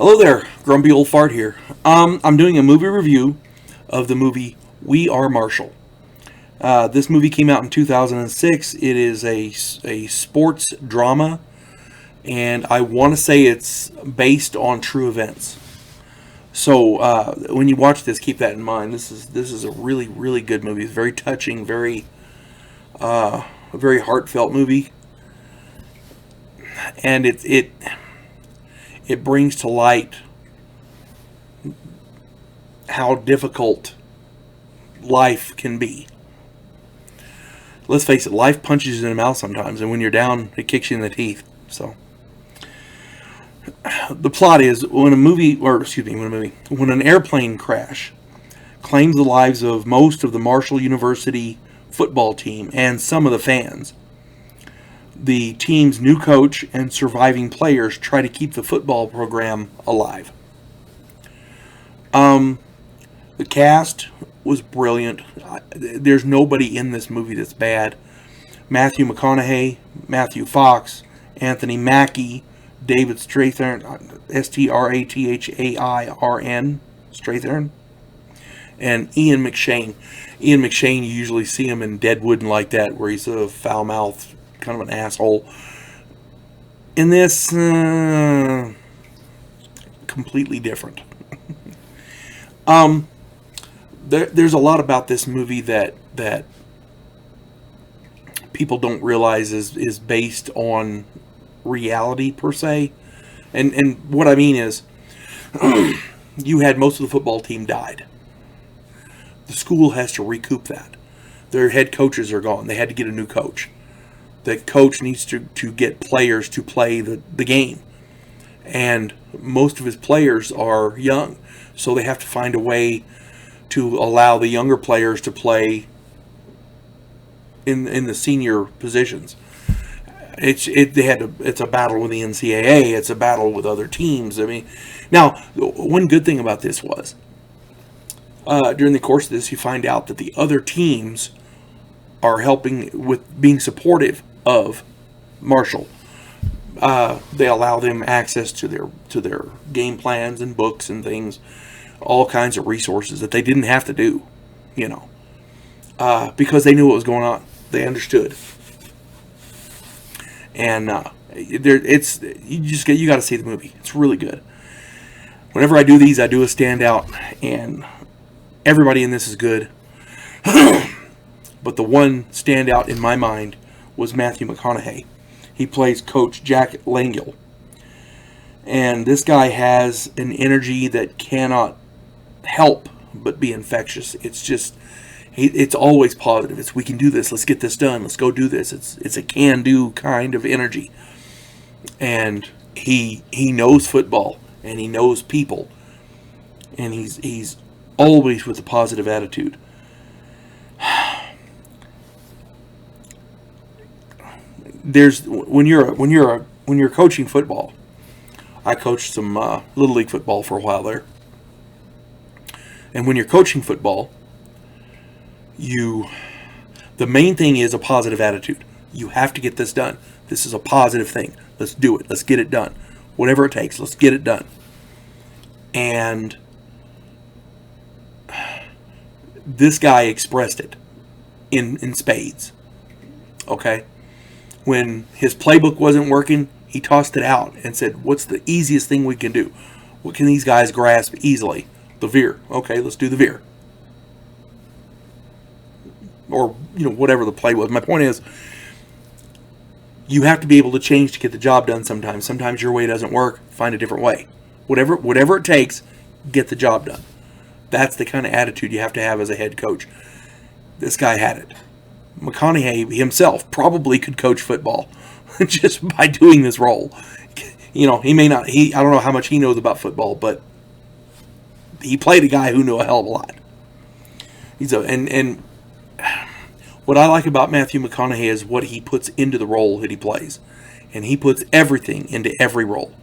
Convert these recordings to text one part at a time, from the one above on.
Hello there, Grumpy Old Fart here. I'm doing a movie review of the movie We Are Marshall. This movie came out in 2006. It is a sports drama, and I want to say it's based on true events. So when you watch this, keep that in mind. This is a really good movie. It's very touching, very heartfelt movie, and it brings to light how difficult life can be. Let's face it, life punches you in the mouth sometimes, and when you're down, it kicks you in the teeth. So, the plot is when an airplane crash claims the lives of most of the Marshall University football team and some of the fans, the team's new coach and surviving players try to keep the football program alive. The cast was brilliant. There's nobody in this movie that's bad. Matthew McConaughey, Matthew Fox, Anthony Mackie, David Strathairn, Strathairn, Strathairn, and Ian McShane. Ian McShane, you usually see him in Deadwood and like that, where he's a foul-mouthed, kind of an asshole. In this, completely different. There's a lot about this movie that people don't realize is based on reality per se, and what I mean is, you had most of the football team died. The school has to recoup that. Their head coaches are gone. They had to get a new coach. The coach needs to get players to play the game. And most of his players are young. So they have to find a way to allow the younger players to play in the senior positions. It's a battle with the NCAA. It's a battle with other teams. I mean, now, one good thing about this was, during the course of this, you find out that the other teams are helping with being supportive of Marshall. They allow them access to their game plans and books and things, all kinds of resources that they didn't have to do, because they knew what was going on. They understood, and you got to see the movie. It's really good. Whenever I do these, I do a standout, and everybody in this is good. But the one standout in my mind was Matthew McConaughey. He plays Coach Jack Langill. And this guy has an energy that cannot help but be infectious. It's just, it's always positive. It's, we can do this. Let's get this done. Let's go do this. It's a can-do kind of energy. And he knows football, and he knows people. And he's always with a positive attitude. When you're coaching football, I coached some little league football for a while there, and when you're coaching football, the main thing is a positive attitude. You have to get this done. This is a positive thing. Let's do it. Let's get it done. Whatever it takes, let's get it done. And this guy expressed it in spades. Okay? When his playbook wasn't working, he tossed it out and said, what's the easiest thing we can do? What can these guys grasp easily? The veer. Okay, let's do the veer. Or, whatever the play was. My point is, you have to be able to change to get the job done sometimes. Sometimes your way doesn't work. Find a different way. Whatever it takes, get the job done. That's the kind of attitude you have to have as a head coach. This guy had it. McConaughey himself probably could coach football just by doing this role. He may not. I don't know how much he knows about football, but he played a guy who knew a hell of a lot. And what I like about Matthew McConaughey is what he puts into the role that he plays, and he puts everything into every role.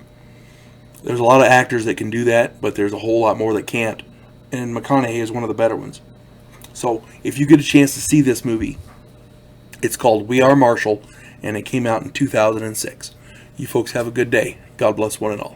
There's a lot of actors that can do that, but there's a whole lot more that can't, and McConaughey is one of the better ones. So if you get a chance to see this movie, it's called We Are Marshall, and it came out in 2006. You folks have a good day. God bless one and all.